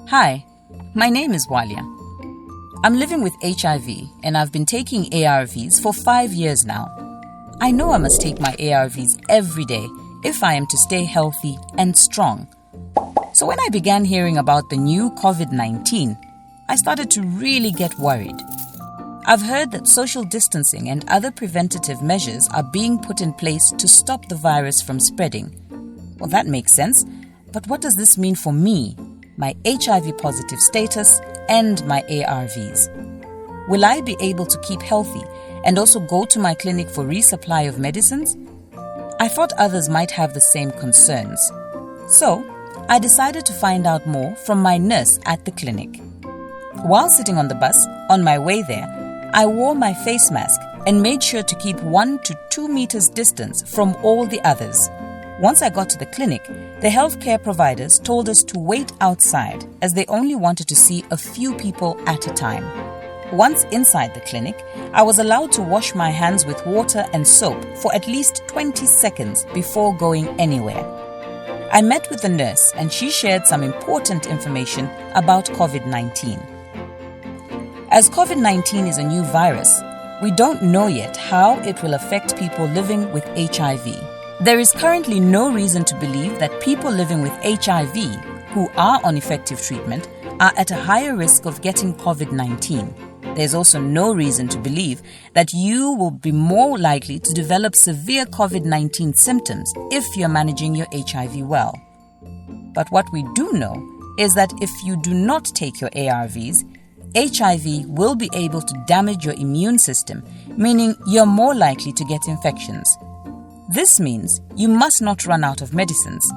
Hi, my name is Bwalya. I'm living with HIV and I've been taking ARVs for 5 years now. I know I must take my ARVs every day if I am to stay healthy and strong. So when I began hearing about the new COVID-19, I started to really get worried. I've heard that social distancing and other preventative measures are being put in place to stop the virus from spreading. Well, that makes sense, but what does this mean for me, my HIV positive status, and my ARVs? Will I be able to keep healthy and also go to my clinic for resupply of medicines? I thought others might have the same concerns. So, I decided to find out more from my nurse at the clinic. While sitting on the bus, on my way there, I wore my face mask and made sure to keep 1 to 2 meters distance from all the others. Once I got to the clinic, the healthcare providers told us to wait outside as they only wanted to see a few people at a time. Once inside the clinic, I was allowed to wash my hands with water and soap for at least 20 seconds before going anywhere. I met with the nurse and she shared some important information about COVID-19. As COVID-19 is a new virus, we don't know yet how it will affect people living with HIV. There is currently no reason to believe that people living with HIV who are on effective treatment are at a higher risk of getting COVID-19. There's also no reason to believe that you will be more likely to develop severe COVID-19 symptoms if you're managing your HIV well. But what we do know is that if you do not take your ARVs, HIV will be able to damage your immune system, meaning you're more likely to get infections. This means you must not run out of medicines.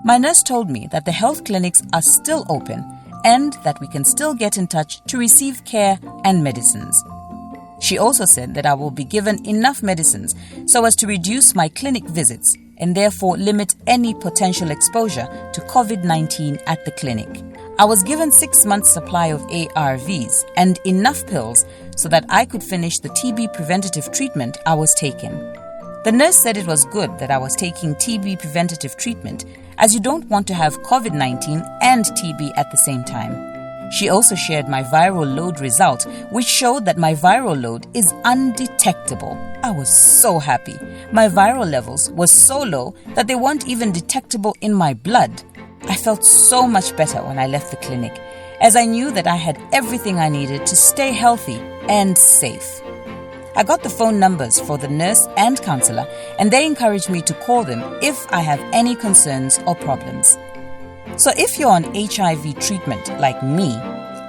My nurse told me that the health clinics are still open and that we can still get in touch to receive care and medicines. She also said that I will be given enough medicines so as to reduce my clinic visits and therefore limit any potential exposure to COVID-19 at the clinic. I was given 6 months' supply of ARVs and enough pills so that I could finish the TB preventative treatment I was taking. The nurse said it was good that I was taking TB preventative treatment as you don't want to have COVID-19 and TB at the same time. She also shared my viral load result, which showed that my viral load is undetectable. I was so happy. My viral levels were so low that they weren't even detectable in my blood. I felt so much better when I left the clinic, as I knew that I had everything I needed to stay healthy and safe. I got the phone numbers for the nurse and counselor, and they encouraged me to call them if I have any concerns or problems. So if you're on HIV treatment like me,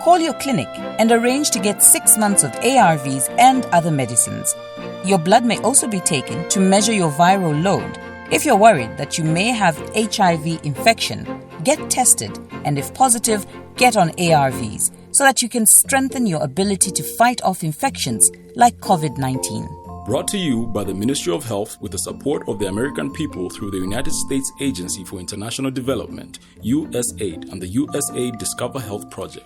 call your clinic and arrange to get 6 months of ARVs and other medicines. Your blood may also be taken to measure your viral load. If you're worried that you may have HIV infection, get tested and if positive, get on ARVs so that you can strengthen your ability to fight off infections like COVID-19. Brought to you by the Ministry of Health with the support of the American people through the United States Agency for International Development, USAID, and the USAID DISCOVER-Health project.